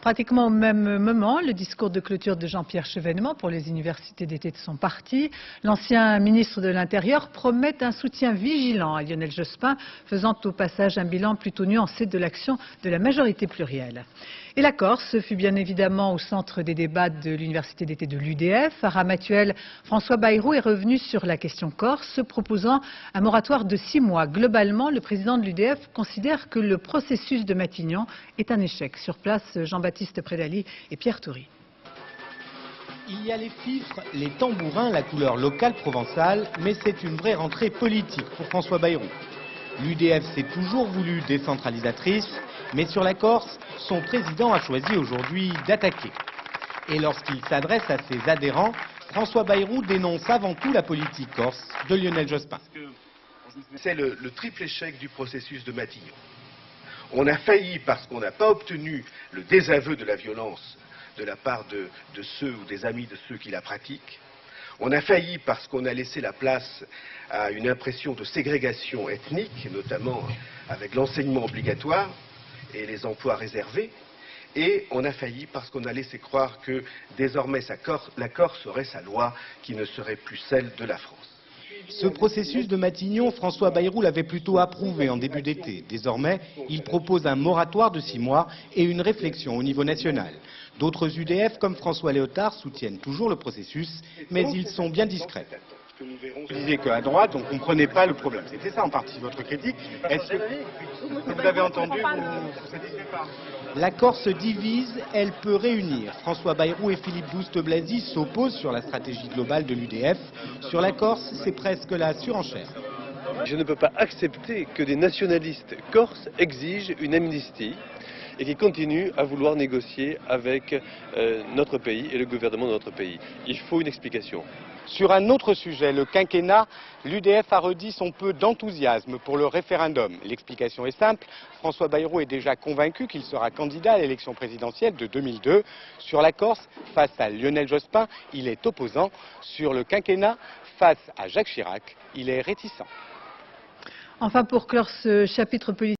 Pratiquement au même moment, le discours de clôture de Jean-Pierre Chevènement pour les universités d'été de son parti. L'ancien ministre de l'Intérieur promet un soutien vigilant à Lionel Jospin, faisant au passage un bilan plutôt nuancé de l'action de la majorité plurielle. Et la Corse fut bien évidemment au centre des débats de l'université d'été de l'UDF. À Ramatuelle, François Bayrou est revenu sur la question corse, proposant un moratoire de 6 mois. Globalement, le président de l'UDF considère que le processus de Matignon est un échec. Sur place, Jean-Baptiste Prédali et Pierre Toury. Il y a les fifres, les tambourins, la couleur locale provençale, mais c'est une vraie rentrée politique pour François Bayrou. L'UDF s'est toujours voulu décentralisatrice, mais sur la Corse, son président a choisi aujourd'hui d'attaquer. Et lorsqu'il s'adresse à ses adhérents, François Bayrou dénonce avant tout la politique corse de Lionel Jospin. C'est le triple échec du processus de Matignon. On a failli parce qu'on n'a pas obtenu le désaveu de la violence de la part de ceux ou des amis de ceux qui la pratiquent. On a failli parce qu'on a laissé la place à une impression de ségrégation ethnique, notamment avec l'enseignement obligatoire et les emplois réservés. Et on a failli parce qu'on a laissé croire que désormais la Corse aurait sa loi qui ne serait plus celle de la France. Ce processus de Matignon, François Bayrou l'avait plutôt approuvé en début d'été. Désormais, il propose un moratoire de 6 mois et une réflexion au niveau national. D'autres UDF, comme François Léotard, soutiennent toujours le processus, mais ils sont bien discrets. Vous disiez qu'à droite, on ne comprenait pas le problème. C'était ça en partie votre critique. Est-ce que vous avez entendu, vous satisfait pas? La Corse divise, elle peut réunir. François Bayrou et Philippe Douste-Blazy s'opposent sur la stratégie globale de l'UDF. Sur la Corse, c'est presque la surenchère. Je ne peux pas accepter que des nationalistes corses exigent une amnistie et qui continuent à vouloir négocier avec notre pays et le gouvernement de notre pays. Il faut une explication. Sur un autre sujet, le quinquennat, l'UDF a redit son peu d'enthousiasme pour le référendum. L'explication est simple, François Bayrou est déjà convaincu qu'il sera candidat à l'élection présidentielle de 2002. Sur la Corse, face à Lionel Jospin, il est opposant. Sur le quinquennat, face à Jacques Chirac, il est réticent. Enfin, pour clore ce chapitre politique,